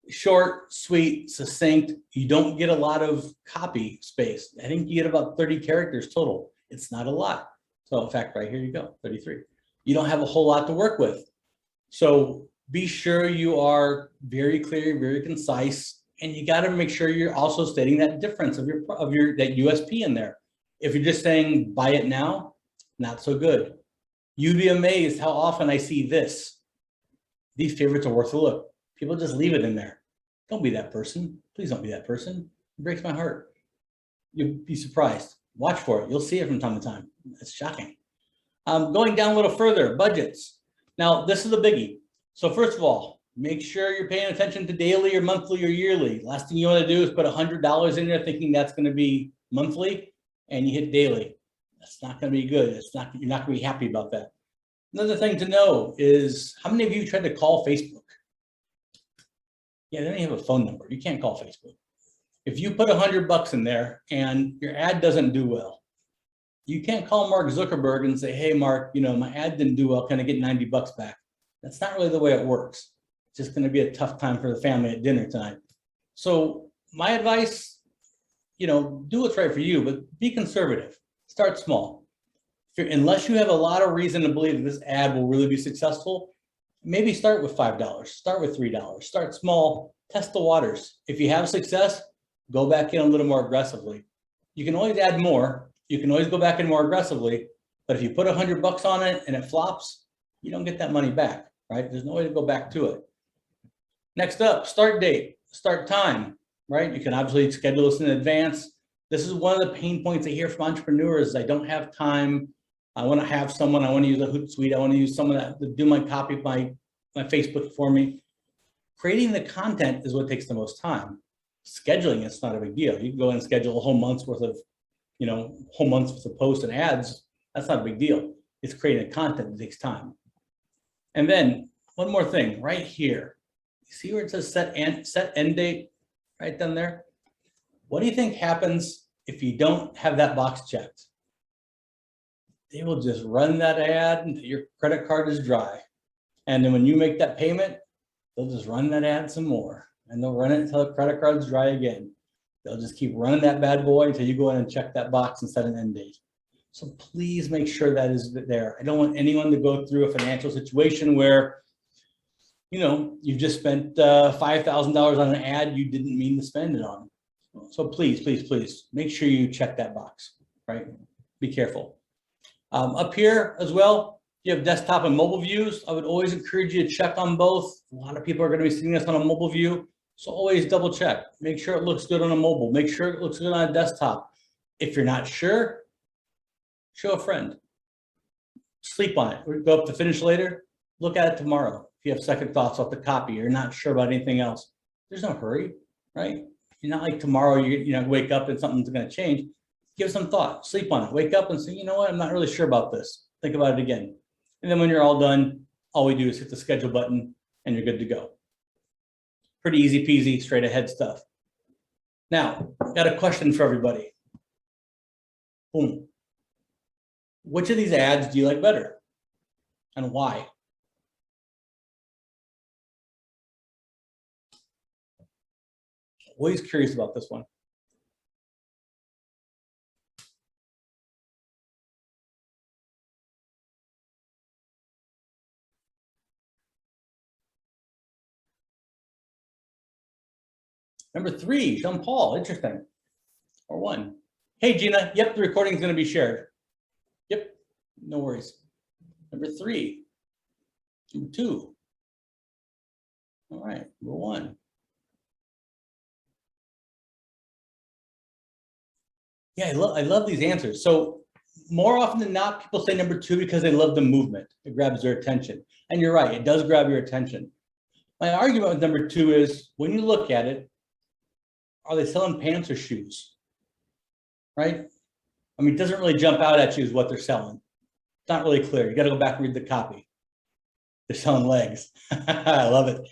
S1: Short, sweet, succinct. You don't get a lot of copy space. I think you get about 30 characters total. It's not a lot. So in fact, right here you go, 33. You don't have a whole lot to work with. So be sure you are very clear, very concise, and you got to make sure you're also stating that difference of your that USP in there. If you're just saying buy it now, not so good. You'd be amazed how often I see this. These favorites are worth a look. People just leave it in there. Don't be that person. Please don't be that person. It breaks my heart. You'll be surprised. Watch for it. You'll see it from time to time. It's shocking. Going down a little further, budgets. Now, this is a biggie. So first of all, make sure you're paying attention to daily or monthly or yearly. Last thing you want to do is put $100 in there thinking that's going to be monthly, and you hit daily. That's not going to be good. You're not going to be happy about that. Another thing to know is, how many of you tried to call Facebook? Yeah, they don't even have a phone number. You can't call Facebook. If you put $100 in there and your ad doesn't do well, you can't call Mark Zuckerberg and say, hey, Mark, my ad didn't do well. Can I get $90 back? That's not really the way it works. It's just going to be a tough time for the family at dinner tonight. So my advice, do what's right for you, but be conservative. Start small. Unless you have a lot of reason to believe that this ad will really be successful, maybe start with $5, start with $3, start small, test the waters. If you have success, go back in a little more aggressively. You can always add more. You can always go back in more aggressively, but if you put $100 on it and it flops, you don't get that money back, right? There's no way to go back to it. Next up, start date, start time, right? You can obviously schedule this in advance. This is one of the pain points I hear from entrepreneurs. I don't have time. I want to have someone, I want to use a Hootsuite. I want to use someone that to do my copy, my Facebook for me. Creating the content is what takes the most time. Scheduling it's not a big deal. You can go and schedule a whole month's worth of whole months worth of posts and ads, that's not a big deal. It's creating the content that takes time. And then one more thing right here. You see where it says set end date right down there? What do you think happens if you don't have that box checked? They will just run that ad until your credit card is dry. And then when you make that payment, they'll just run that ad some more. And they'll run it until the credit card's dry again. They'll just keep running that bad boy until you go in and check that box and set an end date. So please make sure that is there. I don't want anyone to go through a financial situation where, you've just spent $5,000 on an ad you didn't mean to spend it on. So please, please, please make sure you check that box, right? Be careful. Up here as well, you have desktop and mobile views. I would always encourage you to check on both. A lot of people are going to be seeing this on a mobile view. So always double check. Make sure it looks good on a mobile. Make sure it looks good on a desktop. If you're not sure, show a friend. Sleep on it. Go up to finish later. Look at it tomorrow. If you have second thoughts off the copy, you're not sure about anything else, there's no hurry, right? You're not like tomorrow, you wake up and something's going to change. Give some thought, sleep on it, wake up and say, you know what, I'm not really sure about this. Think about it again. And then when you're all done, all we do is hit the schedule button and you're good to go. Pretty easy peasy, straight ahead stuff. Now, got a question for everybody. Boom. Which of these ads do you like better and why? Always curious about this one. Number 3, Jean Paul, interesting. Or 1. Hey, Gina, yep, the recording is going to be shared. Yep, no worries. Number 3. Number 2. All right, number 1. Yeah, I love these answers. So more often than not, people say number 2 because they love the movement. It grabs their attention. And you're right, it does grab your attention. My argument with number 2 is when you look at it, are they selling pants or shoes? Right? I mean, it doesn't really jump out at you as what they're selling. It's not really clear. You got to go back and read the copy. They're selling legs. I love it.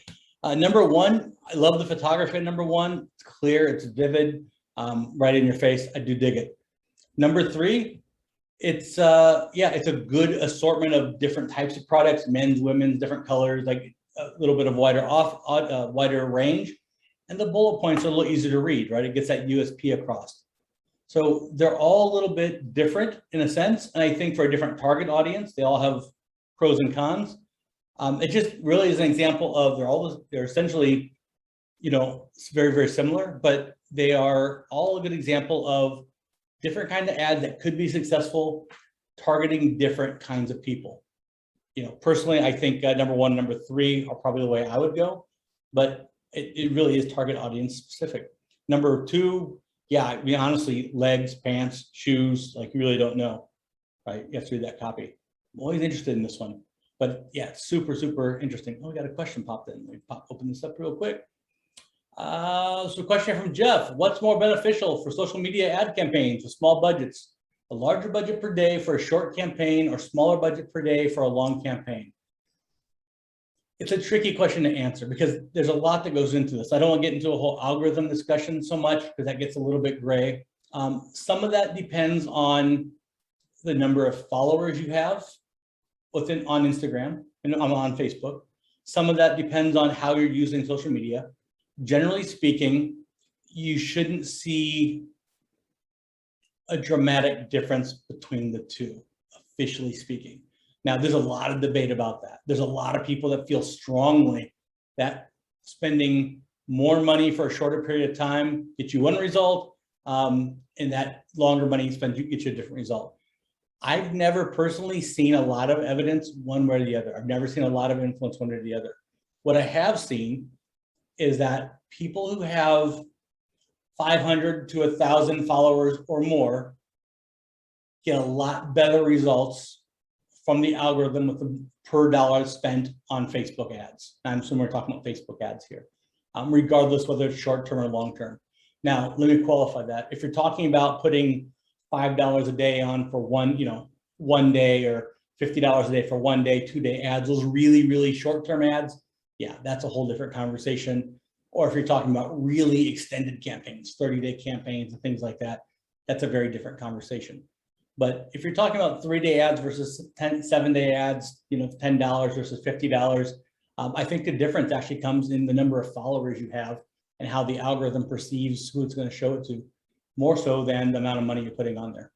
S1: Number 1, I love the photography at number 1. It's clear, it's vivid, right in your face. I do dig it. Number 3, it's it's a good assortment of different types of products, men's, women's, different colors, like a little bit of wider range. And the bullet points are a little easier to read, right? It gets that USP across. So they're all a little bit different in a sense. And I think for a different target audience, they all have pros and cons. It just really is an example of they're essentially, very, very similar, but they are all a good example of different kind of ads that could be successful targeting different kinds of people. Personally, I think number 1, number 3 are probably the way I would go, but it really is target audience specific. Number 2, yeah, I mean, honestly, legs, pants, shoes, like you really don't know, right? You have to read that copy. I'm always interested in this one, but yeah, super, super interesting. Oh, we got a question popped in. Let me open this up real quick. So a question from Jeff. What's more beneficial for social media ad campaigns with small budgets? A larger budget per day for a short campaign or smaller budget per day for a long campaign? It's a tricky question to answer because there's a lot that goes into this. I don't want to get into a whole algorithm discussion so much because that gets a little bit gray. Some of that depends on the number of followers you have on Instagram and on Facebook. Some of that depends on how you're using social media. Generally speaking, you shouldn't see a dramatic difference between the two, officially speaking. Now, there's a lot of debate about that. There's a lot of people that feel strongly that spending more money for a shorter period of time gets you one result, and that longer money spent gets you a different result. I've never personally seen a lot of evidence one way or the other. I've never seen a lot of influence one way or the other. What I have seen is that people who have 500 to 1,000 followers or more get a lot better results from the algorithm with the per dollar spent on Facebook ads. I'm assuming we're talking about Facebook ads here, regardless whether it's short-term or long-term. Now, let me qualify that. If you're talking about putting $5 a day on for one day, or $50 a day for 1 day, 2-day ads, those really, really short-term ads, yeah, that's a whole different conversation. Or if you're talking about really extended campaigns, 30-day campaigns and things like that, that's a very different conversation. But if you're talking about 3-day ads versus 7-day ads, $10 versus $50, I think the difference actually comes in the number of followers you have and how the algorithm perceives who it's going to show it to, more so than the amount of money you're putting on there.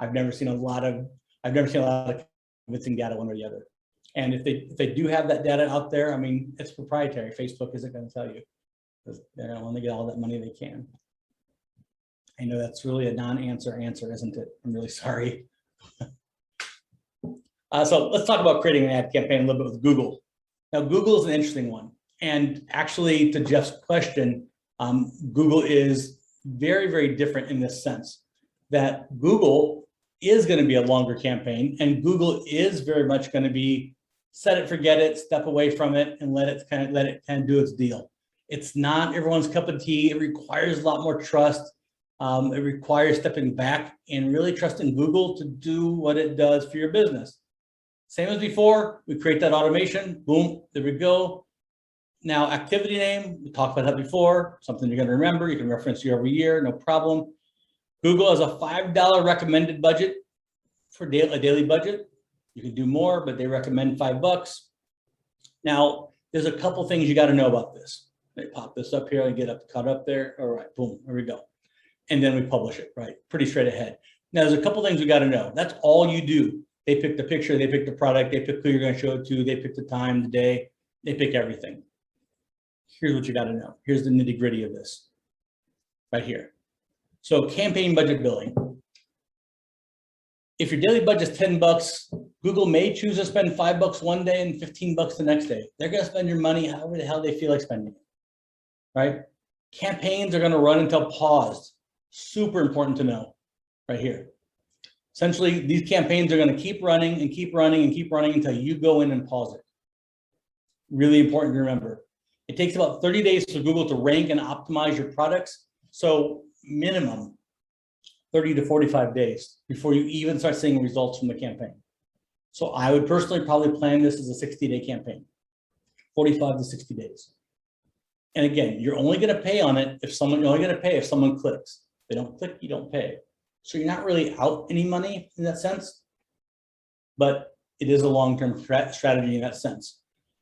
S1: I've never seen a lot of convincing data one or the other. And if they do have that data out there, I mean, it's proprietary. Facebook isn't going to tell you, because they're going to want to get all that money they can. I know that's really a non-answer answer, isn't it? I'm really sorry. So let's talk about creating an ad campaign a little bit with Google. Now, Google is an interesting one. And actually, to Jeff's question, Google is very, very different in this sense, that Google is going to be a longer campaign, and Google is very much going to be set it, forget it, step away from it, and let it kind of do its deal. It's not everyone's cup of tea. It requires a lot more trust. It requires stepping back and really trusting Google to do what it does for your business. Same as before, we create that automation, boom, there we go. Now, activity name, we talked about that before, something you're going to remember. You can reference year over year, no problem. Google has a $5 recommended budget for a daily budget. You can do more, but they recommend $5. Now, there's a couple things you got to know about this. They pop this up here and get caught up there. All right, boom, there we go. And then we publish it, right? Pretty straight ahead. Now, there's a couple things we got to know. That's all you do. They pick the picture, they pick the product, they pick who you're going to show it to, they pick the time, the day, they pick everything. Here's what you got to know. Here's the nitty gritty of this right here. So campaign budget billing. If your daily budget is $10, Google may choose to spend $5 one day and $15 the next day. They're going to spend your money however the hell they feel like spending it, right? Campaigns are going to run until paused. Super important to know right here. Essentially, these campaigns are going to keep running and keep running and keep running until you go in and pause it. Really important to remember. It takes about 30 days for Google to rank and optimize your products. So minimum 30 to 45 days before you even start seeing results from the campaign. So I would personally probably plan this as a 60-day campaign, 45 to 60 days. And again, you're only going to pay on it if someone clicks. If they don't click, you don't pay. So you're not really out any money in that sense, but it is a long-term strategy in that sense.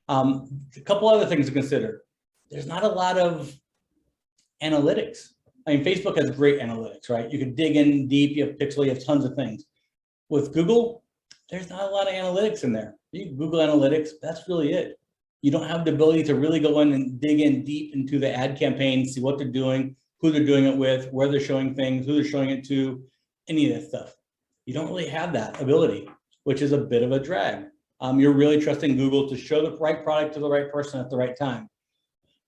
S1: A couple other things to consider. There's not a lot of analytics. I mean, Facebook has great analytics, right? You can dig in deep, you have pixel, you have tons of things. With Google, there's not a lot of analytics in there. You can Google Analytics, that's really it. You don't have the ability to really go in and dig in deep into the ad campaign, see what they're doing, who they're doing it with, where they're showing things, who they're showing it to, any of that stuff. You don't really have that ability, which is a bit of a drag. You're really trusting Google to show the right product to the right person at the right time.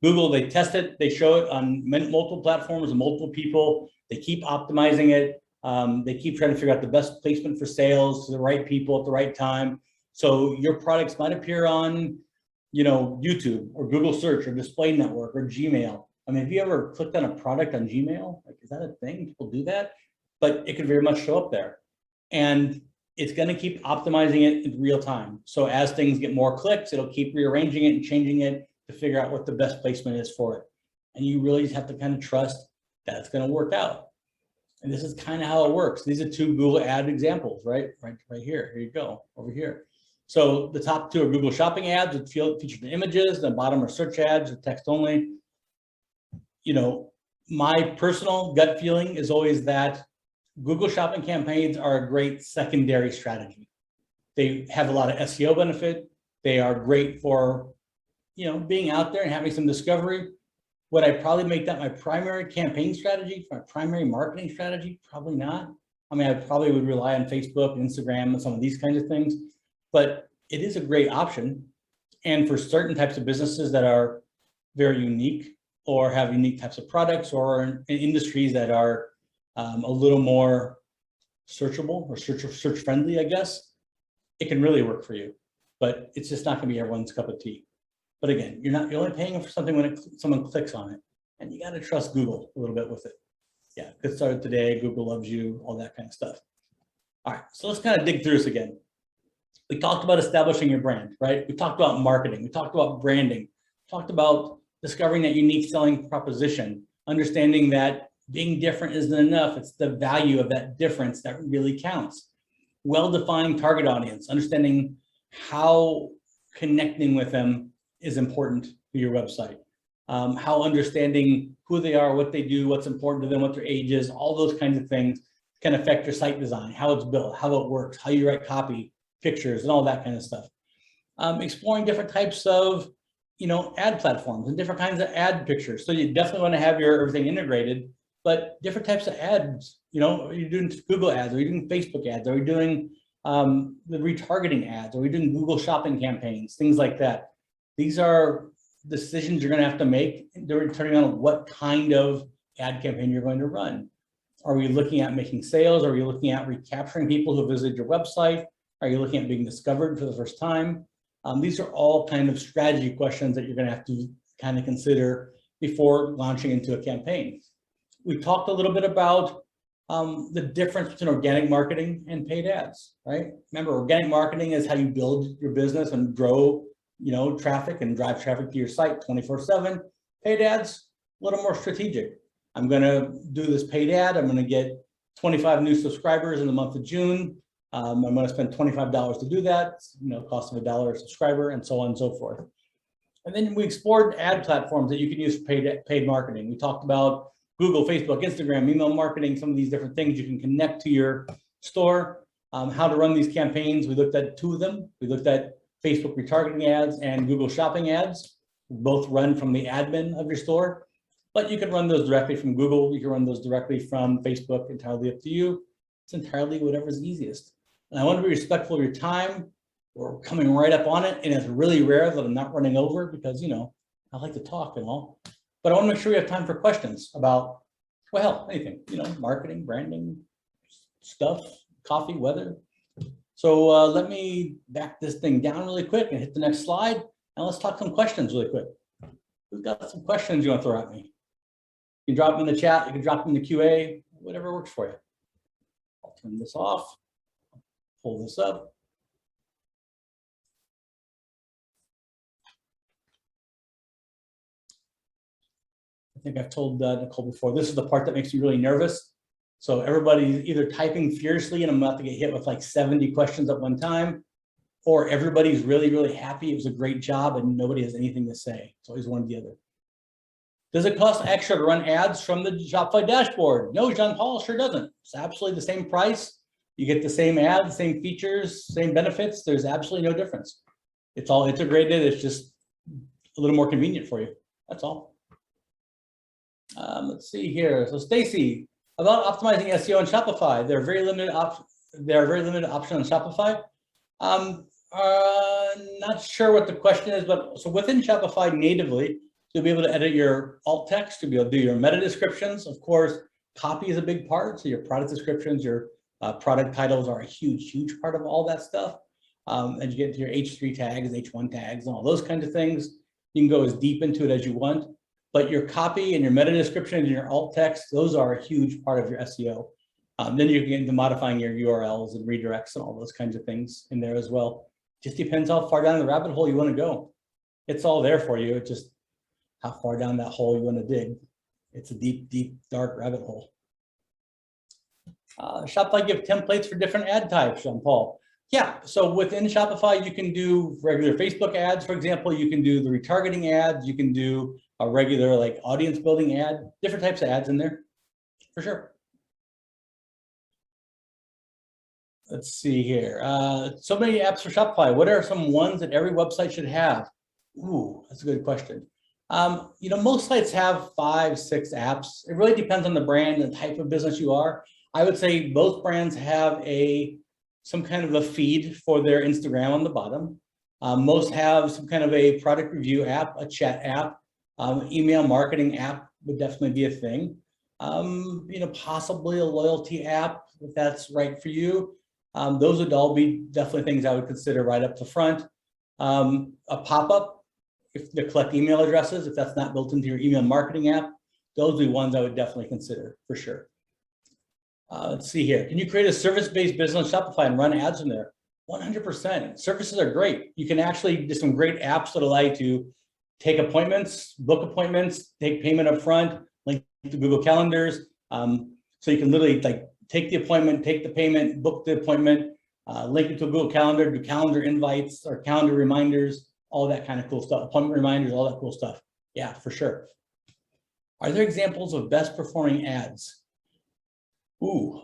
S1: Google, they test it, they show it on multiple platforms and multiple people. They keep optimizing it. They keep trying to figure out the best placement for sales to the right people at the right time. So your products might appear on, YouTube or Google Search or Display Network or Gmail. I mean, have you ever clicked on a product on Gmail? Like, is that a thing? People do that? But it could very much show up there. And it's going to keep optimizing it in real time. So as things get more clicks, it'll keep rearranging it and changing it to figure out what the best placement is for it. And you really just have to kind of trust that it's going to work out. And this is kind of how it works. These are two Google ad examples, right here. Here you go, over here. So the top two are Google Shopping ads with featured images. The bottom are search ads with text only. My personal gut feeling is always that Google Shopping campaigns are a great secondary strategy. They have a lot of SEO benefit. They are great for, being out there and having some discovery. Would I probably make that my primary campaign strategy, my primary marketing strategy? Probably not. I mean, I probably would rely on Facebook and Instagram and some of these kinds of things, but it is a great option. And for certain types of businesses that are very unique or have unique types of products or in industries that are a little more searchable or search friendly, I guess, it can really work for you, but it's just not going to be everyone's cup of tea. But again, you're only paying for something when someone clicks on it, and you got to trust Google a little bit with it. Yeah, get started today. Google loves you, all that kind of stuff. All right, so let's kind of dig through this again. We talked about establishing your brand, right? We talked about marketing. We talked about branding. We talked about discovering that unique selling proposition, understanding that being different isn't enough. It's the value of that difference that really counts. Well-defined target audience, understanding how connecting with them is important to your website. How understanding who they are, what they do, what's important to them, what their age is, all those kinds of things can affect your site design, how it's built, how it works, how you write copy, pictures, and all that kind of stuff. Exploring different types of, ad platforms and different kinds of ad pictures. So you definitely want to have your everything integrated, but different types of ads. Are you doing Google ads? Are you doing Facebook ads? Are you doing the retargeting ads? Are you doing Google shopping campaigns? Things like that. These are decisions you're going to have to make depending on what kind of ad campaign you're going to run. Are we looking at making sales? Are we looking at recapturing people who visited your website? Are you looking at being discovered for the first time? These are all kind of strategy questions that you're going to have to kind of consider before launching into a campaign. We talked a little bit about the difference between organic marketing and paid ads, right? Remember, organic marketing is how you build your business and grow, traffic and drive traffic to your site 24/7. Paid ads, a little more strategic. I'm going to do this paid ad. I'm going to get 25 new subscribers in the month of June. I'm going to spend $25 to do that, cost of $1 a subscriber, and so on and so forth. And then we explored ad platforms that you can use for paid marketing. We talked about Google, Facebook, Instagram, email marketing, some of these different things you can connect to your store, how to run these campaigns. We looked at two of them. We looked at Facebook retargeting ads and Google shopping ads, both run from the admin of your store, but you can run those directly from Google. You can run those directly from Facebook, entirely up to you. It's entirely whatever's easiest. And I want to be respectful of your time. We're coming right up on it, and it's really rare that I'm not running over because, I like to talk and all. But I want to make sure we have time for questions about, well, anything, marketing, branding, stuff, coffee, weather. So let me back this thing down really quick and hit the next slide. And let's talk some questions really quick. Who's got some questions you want to throw at me? You can drop them in the chat. You can drop them in the QA, whatever works for you. I'll turn this off. Pull this up. I think I've told Nicole before, this is the part that makes me really nervous. So everybody's either typing fiercely and I'm about to get hit with like 70 questions at one time, or everybody's really, really happy. It was a great job and nobody has anything to say. It's always one or the other. Does it cost extra to run ads from the Shopify dashboard? No, Jean-Paul, sure doesn't. It's absolutely the same price. You get the same ads, same features, same benefits. There's absolutely no difference. It's all integrated. It's just a little more convenient for you. That's all. Let's see here. So Stacy, about optimizing SEO on Shopify. There are very limited options on Shopify. Not sure what the question is, but so within Shopify natively, you'll be able to edit your alt text, you'll be able to do your meta descriptions. Of course, copy is a big part. So your product descriptions, your product titles are a huge, huge part of all that stuff. And you get to your H3 tags, H1 tags, and all those kinds of things. You can go as deep into it as you want, but your copy and your meta description and your alt text, those are a huge part of your SEO. Then you can get into modifying your URLs and redirects and all those kinds of things in there as well. Just depends how far down the rabbit hole you want to go. It's all there for you. It's just how far down that hole you want to dig. It's a deep, deep, dark rabbit hole. Shopify give templates for different ad types, Jean-Paul. Yeah, so within Shopify, you can do regular Facebook ads, for example. You can do the retargeting ads. You can do a regular like audience building ad, different types of ads in there, for sure. Let's see here. So many apps for Shopify. What are some ones that every website should have? Ooh, that's a good question. Most sites have 5, 6 apps. It really depends on the brand and type of business you are. I would say most brands have some kind of a feed for their Instagram on the bottom. Most have some kind of a product review app, a chat app, email marketing app would definitely be a thing. Possibly a loyalty app if that's right for you. Those would all be definitely things I would consider right up the front. A pop-up if to collect email addresses, if that's not built into your email marketing app. those would be ones I would definitely consider for sure. Let's see here. Can you create a service-based business on Shopify and run ads in there? 100%. Services are great. You can actually do some great apps that allow you to take appointments, book appointments, take payment up front, link to Google Calendars. So you can literally like take the appointment, take the payment, book the appointment, link it to a Google Calendar, do calendar invites or calendar reminders, all that kind of cool stuff, appointment reminders, all that cool stuff. Yeah, for sure. Are there examples of best performing ads? Ooh,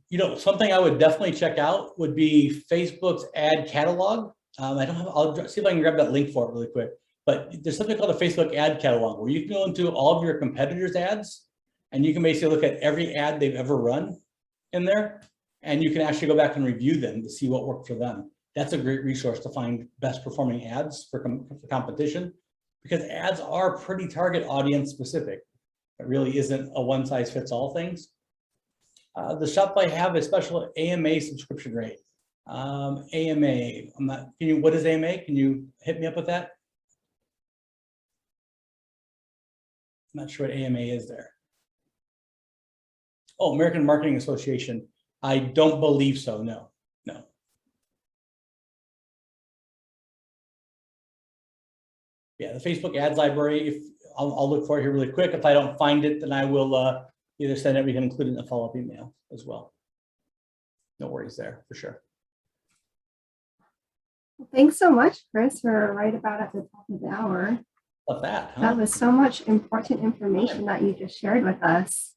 S1: you know, something I would definitely check out would be Facebook's ad catalog. I don't have, I'll see if I can grab that link for it really quick. But there's something called a Facebook ad catalog where you can go into all of your competitors' ads and you can basically look at every ad they've ever run in there. And you can actually go back and review them to see what worked for them. That's a great resource to find best performing ads for competition, because ads are pretty target audience specific. It really isn't a one size fits all things. The Shopify have a special AMA subscription rate. AMA, I'm not, can you, what is AMA? Can you hit me up with that? I'm not sure what AMA is there. Oh, American Marketing Association. I don't believe so, no. Yeah, the Facebook ads library, if I'll look for it here really quick. If I don't find it, then I will either send it, we can include it in a follow-up email as well. No worries there, for sure.
S3: Well, thanks so much, Chris. We're right about at the top of the hour.
S1: Love that, huh?
S3: That was so much important information that you just shared with us.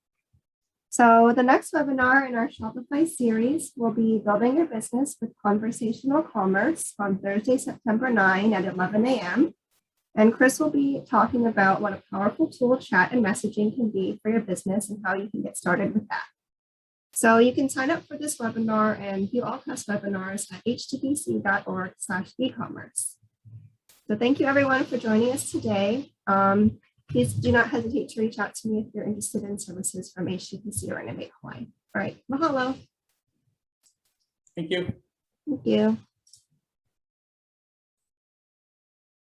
S3: So the next webinar in our Shopify series will be Building Your Business with Conversational Commerce on Thursday, September 9 at 11 a.m. And Chris will be talking about what a powerful tool chat and messaging can be for your business and how you can get started with that. So you can sign up for this webinar and view all past webinars at htbc.org/ecommerce. So thank you everyone for joining us today. Please do not hesitate to reach out to me if you're interested in services from HTBC or Innovate Hawaii. All right, mahalo.
S1: Thank you.
S3: Thank you.